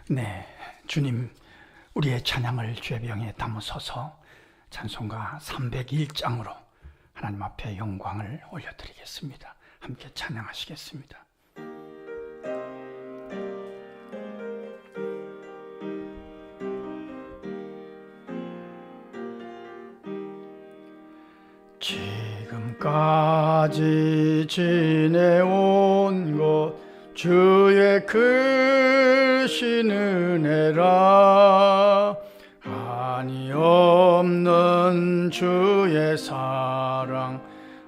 네, 주님, 우리의 찬양을 죄병에 담으소서. 찬송가 301장으로 하나님 앞에 영광을 올려드리겠습니다. 함께 찬양하시겠습니다. 지금까지 지내온 것 주의 크신 은혜라. 한이 없는 주의 사랑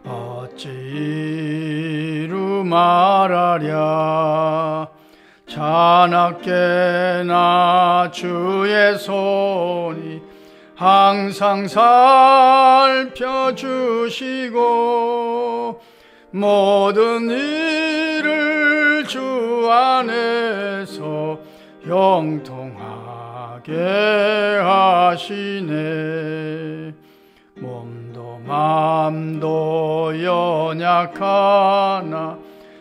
어찌 이루 말하랴. 자나깨나 주의 손이 항상 살펴주시고 모든 일을 주 안에서 형통하게 하시네. 몸도 맘도 연약하나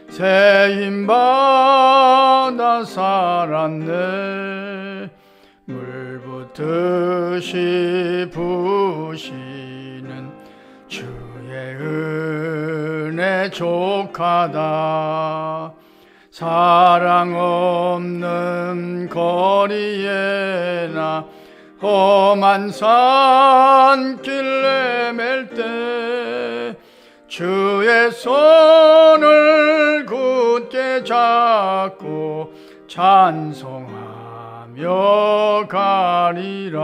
새 힘받아 살았네. 물 붓듯이 부시는 주의 은혜 족하다. 사랑 없는 거리에나 험한 산길 내맬 때 주의 손을 굳게 잡고 찬송하며 가리라.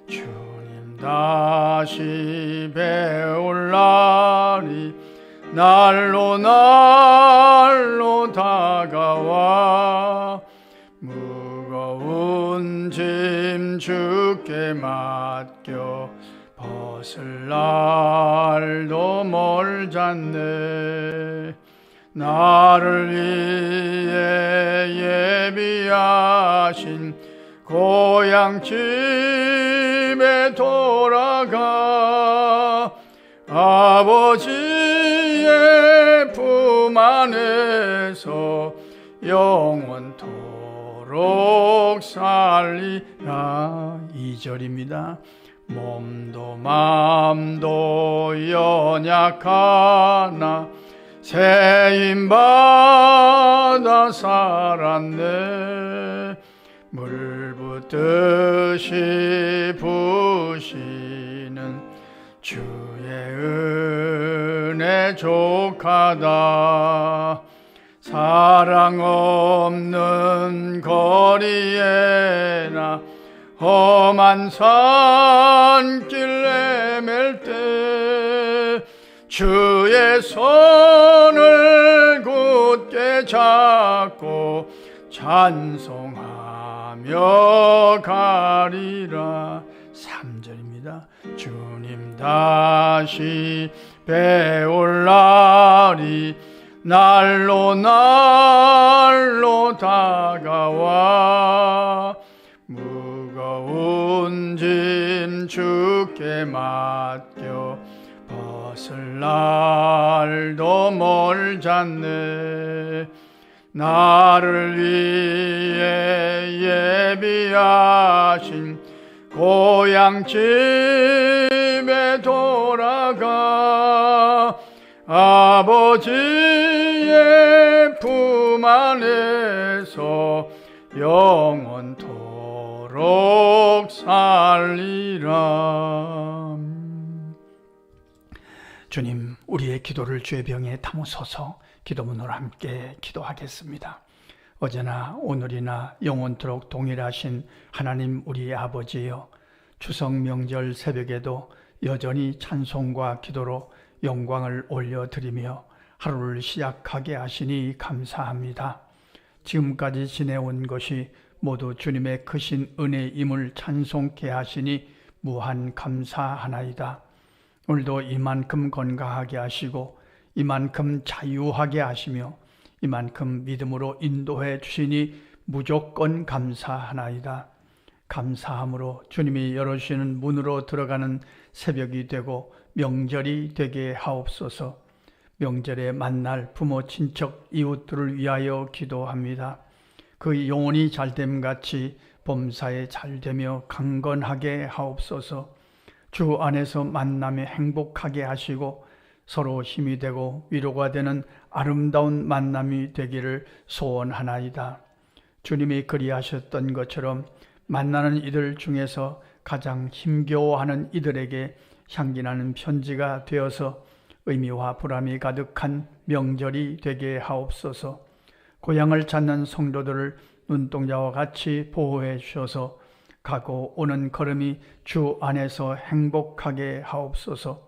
주님 다시 배울 날이 날로 다가와 무거운 짐 주께 맡겨 벗을 날도 멀잖네. 나를 위해 예비하신 고향집에 돌아가 아버지의 품 안에서 영원토록 살리라. 2절입니다. 몸도 맘도 연약하나 새 힘받아 살았네. 물 붓듯이 부시는 주의 은혜 족하다. 사랑 없는 거리에나 험한 산길 내맬 때 주의 손을 굳게 잡고 찬송하며 가리라. 3절입니다. 주님 다시 배울 날이 날로 다가와 무거운 짐 주께 맡겨 벗을 날도 멀잖네. 나를 위해 예비하신 고향집에 돌아가 아버지의 품 안에서 영원토록 살리라. 주님, 우리의 기도를 죄병에 담으소서. 기도문으로 함께 기도하겠습니다. 어제나 오늘이나 영원토록 동일하신 하나님 우리 아버지여, 추석 명절 새벽에도 여전히 찬송과 기도로 영광을 올려드리며 하루를 시작하게 하시니 감사합니다. 지금까지 지내온 것이 모두 주님의 크신 은혜임을 찬송케 하시니 무한 감사하나이다. 오늘도 이만큼 건강하게 하시고 이만큼 자유하게 하시며 이만큼 믿음으로 인도해 주시니 무조건 감사하나이다. 감사함으로 주님이 열어주시는 문으로 들어가는 새벽이 되고 명절이 되게 하옵소서. 명절에 만날 부모, 친척, 이웃들을 위하여 기도합니다. 그 영혼이 잘됨같이 범사에 잘되며 강건하게 하옵소서. 주 안에서 만남에 행복하게 하시고 서로 힘이 되고 위로가 되는 아름다운 만남이 되기를 소원하나이다. 주님이 그리하셨던 것처럼 만나는 이들 중에서 가장 힘겨워하는 이들에게 향기나는 편지가 되어서 의미와 보람이 가득한 명절이 되게 하옵소서. 고향을 찾는 성도들을 눈동자와 같이 보호해 주셔서 가고 오는 걸음이 주 안에서 행복하게 하옵소서.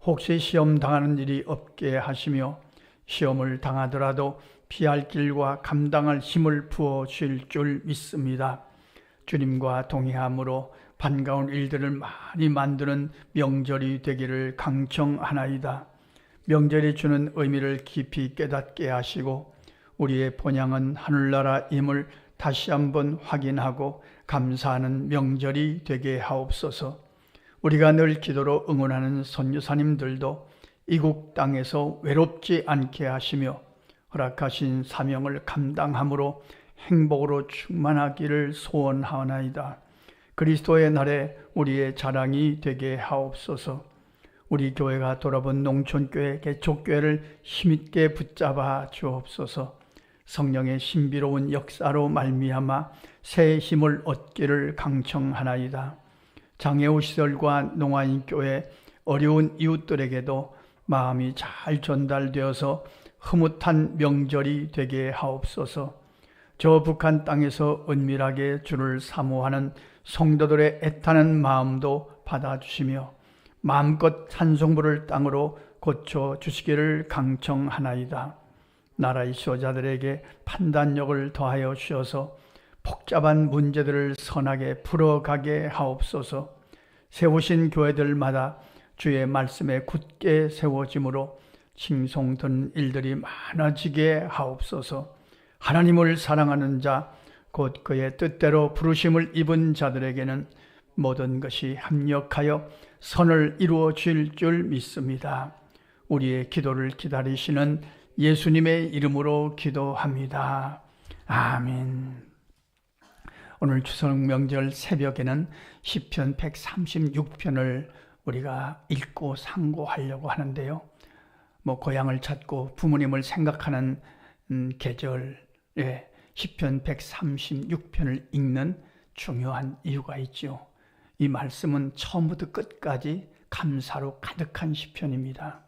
혹시 시험 당하는 일이 없게 하시며 시험을 당하더라도 피할 길과 감당할 힘을 부어 주실 줄 믿습니다. 주님과 동행함으로 반가운 일들을 많이 만드는 명절이 되기를 강청하나이다. 명절이 주는 의미를 깊이 깨닫게 하시고 우리의 본향은 하늘나라임을 다시 한번 확인하고 감사하는 명절이 되게 하옵소서. 우리가 늘 기도로 응원하는 선교사님들도 이국 땅에서 외롭지 않게 하시며 허락하신 사명을 감당함으로 행복으로 충만하기를 소원하나이다. 그리스도의 날에 우리의 자랑이 되게 하옵소서. 우리 교회가 돌아본 농촌교회, 개척교회를 힘있게 붙잡아 주옵소서. 성령의 신비로운 역사로 말미암아 새 힘을 얻기를 강청하나이다. 장애우 시설과 농아인교회 어려운 이웃들에게도 마음이 잘 전달되어서 흐뭇한 명절이 되게 하옵소서. 저 북한 땅에서 은밀하게 주를 사모하는 성도들의 애타는 마음도 받아주시며 마음껏 찬송부를 땅으로 고쳐주시기를 강청하나이다. 나라의 지도자들에게 판단력을 더하여 주셔서 복잡한 문제들을 선하게 풀어가게 하옵소서. 세우신 교회들마다 주의 말씀에 굳게 세워짐으로 칭송된 일들이 많아지게 하옵소서. 하나님을 사랑하는 자, 곧 그의 뜻대로 부르심을 입은 자들에게는 모든 것이 합력하여 선을 이루어 줄 믿습니다. 우리의 기도를 기다리시는 예수님의 이름으로 기도합니다. 아멘. 오늘 추석 명절 새벽에는 시편 136편을 우리가 읽고 상고하려고 하는데요. 고향을 찾고 부모님을 생각하는 계절에 시편 136편을 읽는 중요한 이유가 있죠. 이 말씀은 처음부터 끝까지 감사로 가득한 시편입니다.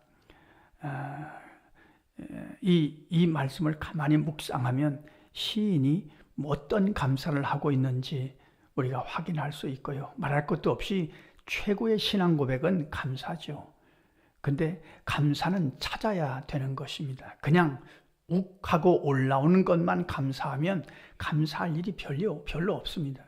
이 말씀을 가만히 묵상하면 시인이 어떤 감사를 하고 있는지 우리가 확인할 수 있고요. 말할 것도 없이 최고의 신앙 고백은 감사죠. 근데 감사는 찾아야 되는 것입니다. 그냥 욱 하고 올라오는 것만 감사하면 감사할 일이 별로 없습니다.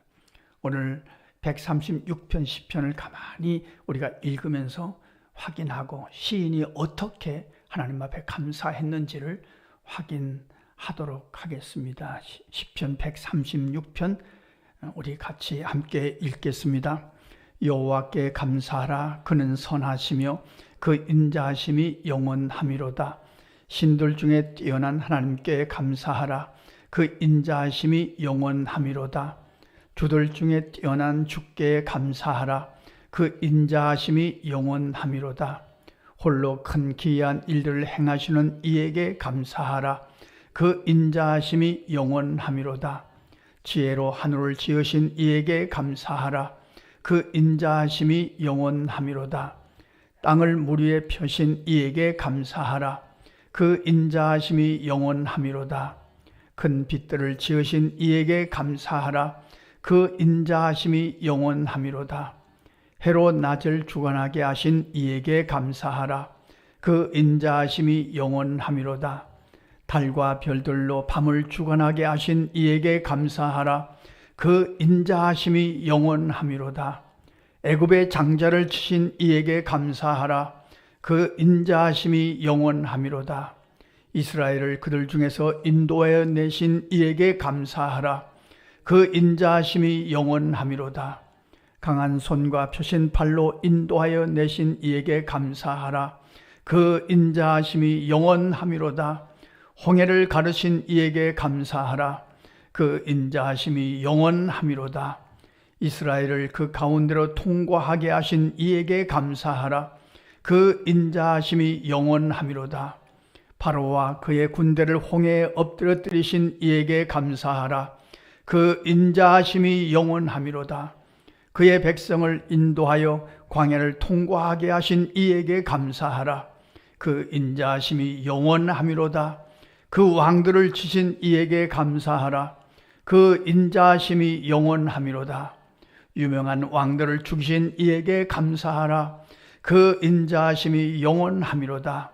오늘 136편 시편을 가만히 우리가 읽으면서 확인하고 시인이 어떻게 하나님 앞에 감사했는지를 확인하도록 하겠습니다. 시편 136편 우리 같이 함께 읽겠습니다. 여호와께 감사하라. 그는 선하시며 그 인자하심이 영원함이로다. 신들 중에 뛰어난 하나님께 감사하라. 그 인자하심이 영원함이로다. 주들 중에 뛰어난 주께 감사하라. 그 인자하심이 영원함이로다. 홀로 큰 기이한 일들을 행하시는 이에게 감사하라. 그 인자하심이 영원함이로다. 지혜로 하늘을 지으신 이에게 감사하라. 그 인자하심이 영원함이로다. 땅을 물 위에 펴신 이에게 감사하라. 그 인자하심이 영원함이로다. 큰 빛들을 지으신 이에게 감사하라. 그 인자하심이 영원함이로다. 해로 낮을 주관하게 하신 이에게 감사하라. 그 인자하심이 영원함이로다. 달과 별들로 밤을 주관하게 하신 이에게 감사하라. 그 인자하심이 영원함이로다. 애굽의 장자를 치신 이에게 감사하라. 그 인자하심이 영원함이로다. 이스라엘을 그들 중에서 인도하여 내신 이에게 감사하라. 그 인자하심이 영원함이로다. 강한 손과 펴신 팔로 인도하여 내신 이에게 감사하라. 그 인자하심이 영원함이로다. 홍해를 가르신 이에게 감사하라. 그 인자하심이 영원함이로다. 이스라엘을 그 가운데로 통과하게 하신 이에게 감사하라. 그 인자하심이 영원함이로다. 바로와 그의 군대를 홍해에 엎드려뜨리신 이에게 감사하라. 그 인자하심이 영원함이로다. 그의 백성을 인도하여 광야를 통과하게 하신 이에게 감사하라. 그 인자하심이 영원함이로다. 그 왕들을 치신 이에게 감사하라. 그 인자하심이 영원함이로다. 유명한 왕들을 죽이신 이에게 감사하라. 그 인자하심이 영원함이로다.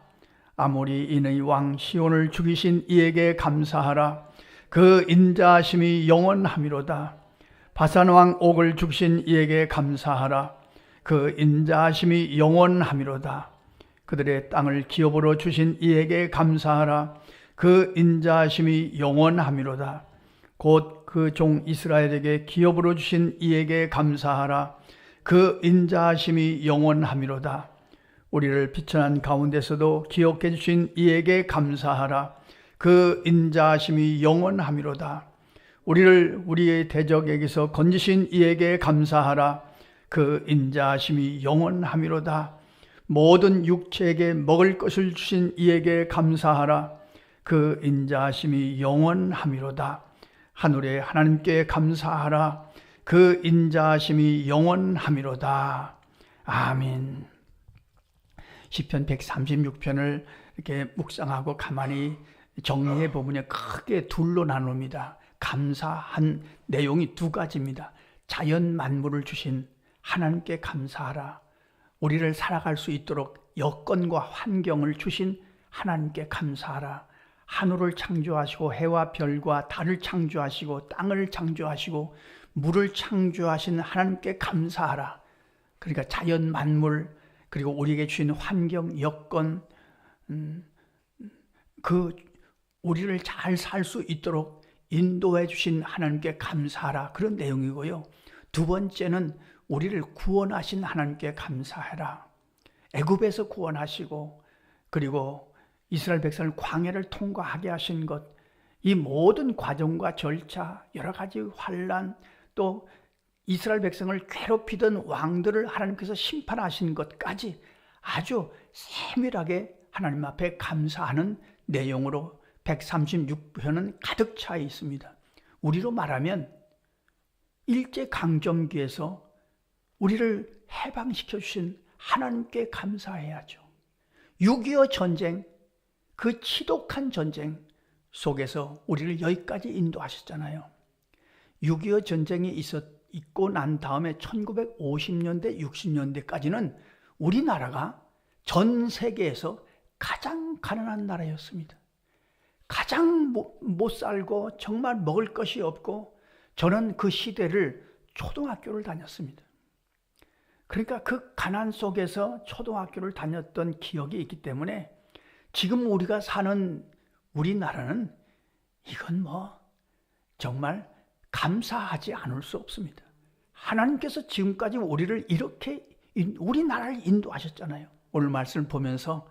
아모리인의 왕 시온을 죽이신 이에게 감사하라. 그 인자하심이 영원함이로다. 바산 왕 옥을 죽이신 이에게 감사하라. 그 인자하심이 영원함이로다. 그들의 땅을 기업으로 주신 이에게 감사하라. 그 인자하심이 영원함이로다. 곧 그 종 이스라엘에게 기업으로 주신 이에게 감사하라. 그 인자하심이 영원함이로다. 우리를 비천한 가운데서도 기억해 주신 이에게 감사하라. 그 인자하심이 영원함이로다. 우리를 우리의 대적에게서 건지신 이에게 감사하라. 그 인자하심이 영원함이로다. 모든 육체에게 먹을 것을 주신 이에게 감사하라. 그 인자하심이 영원함이로다. 하늘의 하나님께 감사하라. 그 인자하심이 영원함이로다. 아멘. 시편 136편을 이렇게 묵상하고 가만히 정리해 보면 크게 둘로 나눕니다. 감사한 내용이 두 가지입니다. 자연 만물을 주신 하나님께 감사하라. 우리를 살아갈 수 있도록 여건과 환경을 주신 하나님께 감사하라. 하늘을 창조하시고 해와 별과 달을 창조하시고 땅을 창조하시고 물을 창조하신 하나님께 감사하라. 그러니까 자연 만물 그리고 우리에게 주신 환경 여건 그 우리를 잘 살 수 있도록 인도해 주신 하나님께 감사하라. 그런 내용이고요. 두 번째는 우리를 구원하신 하나님께 감사해라. 애굽에서 구원하시고 그리고 이스라엘 백성을 광야를 통과하게 하신 것, 이 모든 과정과 절차, 여러 가지 환난, 또 이스라엘 백성을 괴롭히던 왕들을 하나님께서 심판하신 것까지 아주 세밀하게 하나님 앞에 감사하는 내용으로 136편은 가득 차 있습니다. 우리로 말하면 일제강점기에서 우리를 해방시켜 주신 하나님께 감사해야죠. 6.25 전쟁, 그 치독한 전쟁 속에서 우리를 여기까지 인도하셨잖아요. 6.25 전쟁이 있고 난 다음에 1950년대, 60년대까지는 우리나라가 전 세계에서 가장 가난한 나라였습니다. 가장 못 살고 정말 먹을 것이 없고 저는 그 시대를 초등학교를 다녔습니다. 그러니까 그 가난 속에서 초등학교를 다녔던 기억이 있기 때문에 지금 우리가 사는 우리나라는 이건 정말 감사하지 않을 수 없습니다. 하나님께서 지금까지 우리를 이렇게 우리나라를 인도하셨잖아요. 오늘 말씀을 보면서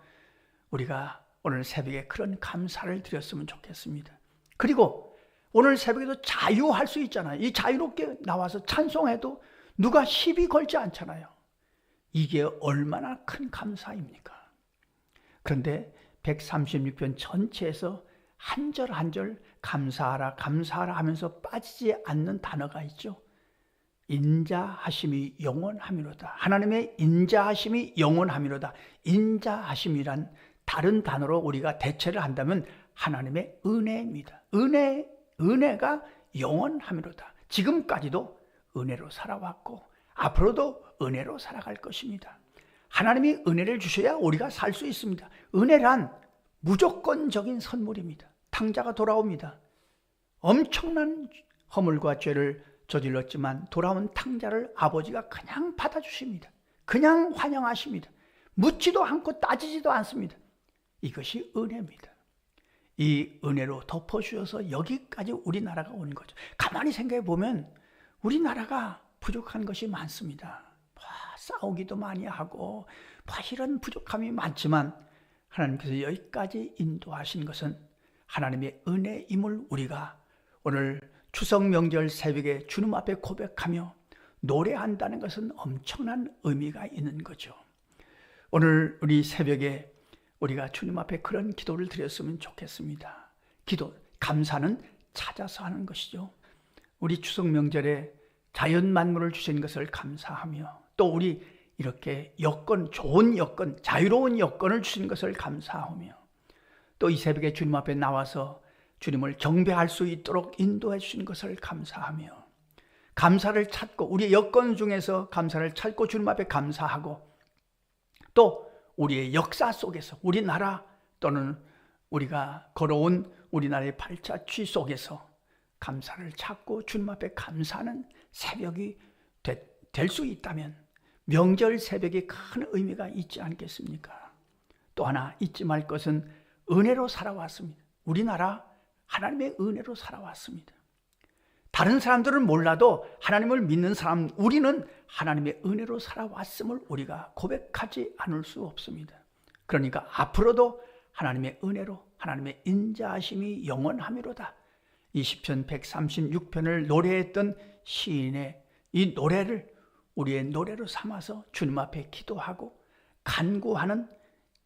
우리가 오늘 새벽에 그런 감사를 드렸으면 좋겠습니다. 그리고 오늘 새벽에도 자유할 수 있잖아요. 이 자유롭게 나와서 찬송해도 누가 시비 걸지 않잖아요. 이게 얼마나 큰 감사입니까? 그런데 136편 전체에서 한 절 한 절 감사하라 감사하라 하면서 빠지지 않는 단어가 있죠. 인자하심이 영원함이로다. 하나님의 인자하심이 영원함이로다. 인자하심이란 다른 단어로 우리가 대체를 한다면 하나님의 은혜입니다. 은혜가 영원함이로다. 지금까지도 은혜로 살아왔고 앞으로도 은혜로 살아갈 것입니다. 하나님이 은혜를 주셔야 우리가 살 수 있습니다. 은혜란 무조건적인 선물입니다. 탕자가 돌아옵니다. 엄청난 허물과 죄를 저질렀지만 돌아온 탕자를 아버지가 그냥 받아주십니다. 그냥 환영하십니다. 묻지도 않고 따지지도 않습니다. 이것이 은혜입니다. 이 은혜로 덮어주셔서 여기까지 우리나라가 온 거죠. 가만히 생각해 보면 우리나라가 부족한 것이 많습니다. 싸우기도 많이 하고 이런 부족함이 많지만 하나님께서 여기까지 인도하신 것은 하나님의 은혜임을 우리가 오늘 추석 명절 새벽에 주님 앞에 고백하며 노래한다는 것은 엄청난 의미가 있는 거죠. 오늘 우리 새벽에 우리가 주님 앞에 그런 기도를 드렸으면 좋겠습니다. 기도, 감사는 찾아서 하는 것이죠. 우리 추석 명절에 자연 만물을 주신 것을 감사하며 또 우리 이렇게 여건, 좋은 여건, 자유로운 여건을 주신 것을 감사하며 또 이 새벽에 주님 앞에 나와서 주님을 경배할 수 있도록 인도해 주신 것을 감사하며 감사를 찾고 우리의 여건 중에서 감사를 찾고 주님 앞에 감사하고 또 우리의 역사 속에서 우리나라 또는 우리가 걸어온 우리나라의 발자취 속에서 감사를 찾고 주님 앞에 감사하는 새벽이 될 수 있다면 명절 새벽이 큰 의미가 있지 않겠습니까? 또 하나 잊지 말 것은 은혜로 살아왔습니다. 우리나라 하나님의 은혜로 살아왔습니다. 다른 사람들은 몰라도 하나님을 믿는 사람, 우리는 하나님의 은혜로 살아왔음을 우리가 고백하지 않을 수 없습니다. 그러니까 앞으로도 하나님의 은혜로 하나님의 인자하심이 영원하미로다. 이 시편 136편을 노래했던 시인의 이 노래를 우리의 노래로 삼아서 주님 앞에 기도하고 간구하는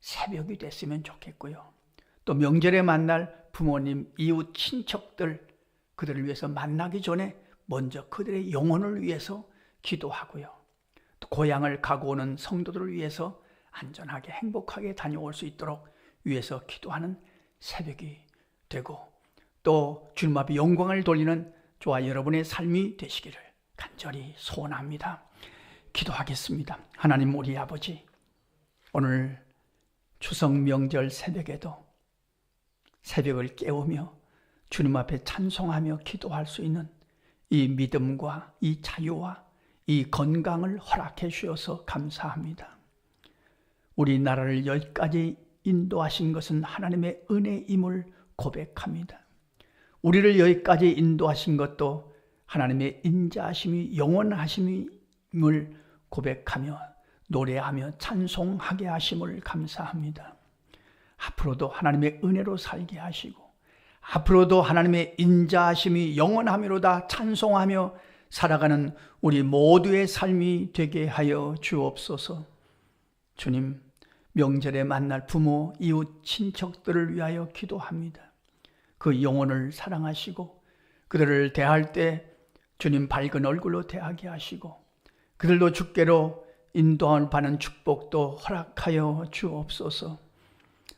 새벽이 됐으면 좋겠고요. 또 명절에 만날 부모님, 이웃, 친척들 그들을 위해서 만나기 전에 먼저 그들의 영혼을 위해서 기도하고요. 또 고향을 가고 오는 성도들을 위해서 안전하게 행복하게 다녀올 수 있도록 위해서 기도하는 새벽이 되고 또 주님 앞에 영광을 돌리는 저와 여러분의 삶이 되시기를 간절히 소원합니다. 기도하겠습니다. 하나님 우리 아버지, 오늘 추석 명절 새벽에도 새벽을 깨우며 주님 앞에 찬송하며 기도할 수 있는 이 믿음과 이 자유와 이 건강을 허락해 주셔서 감사합니다. 우리나라를 여기까지 인도하신 것은 하나님의 은혜임을 고백합니다. 우리를 여기까지 인도하신 것도 하나님의 인자하심이 영원하심을 고백하며 노래하며 찬송하게 하심을 감사합니다. 앞으로도 하나님의 은혜로 살게 하시고 앞으로도 하나님의 인자하심이 영원하미로다 찬송하며 살아가는 우리 모두의 삶이 되게 하여 주옵소서. 주님, 명절에 만날 부모, 이웃, 친척들을 위하여 기도합니다. 그 영혼을 사랑하시고 그들을 대할 때 주님 밝은 얼굴로 대하게 하시고 그들도 주께로 인도함을 받는 축복도 허락하여 주옵소서.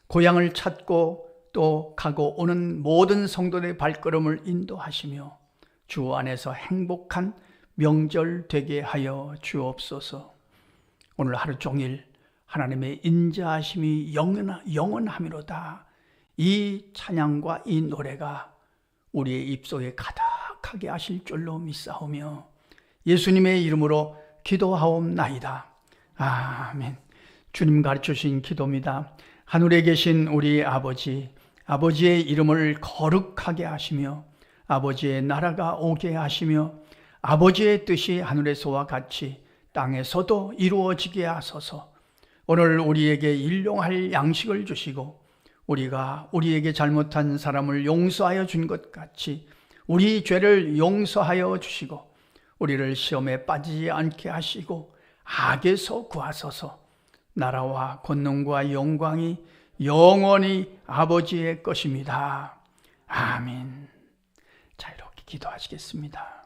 고향을 찾고 또 가고 오는 모든 성도의 발걸음을 인도하시며 주 안에서 행복한 명절 되게 하여 주옵소서. 오늘 하루 종일 하나님의 인자하심이 영원하미로다. 이 찬양과 이 노래가 우리의 입속에 가득하게 하실 줄로 믿사오며 예수님의 이름으로 기도하옵나이다. 아멘. 주님 가르쳐주신 기도입니다. 하늘에 계신 우리 아버지, 아버지의 이름을 거룩하게 하시며 아버지의 나라가 오게 하시며 아버지의 뜻이 하늘에서와 같이 땅에서도 이루어지게 하소서. 오늘 우리에게 일용할 양식을 주시고 우리가 우리에게 잘못한 사람을 용서하여 준 것 같이 우리 죄를 용서하여 주시고 우리를 시험에 빠지지 않게 하시고 악에서 구하소서. 나라와 권능과 영광이 영원히 아버지의 것입니다. 아멘. 자, 이렇게 기도하시겠습니다.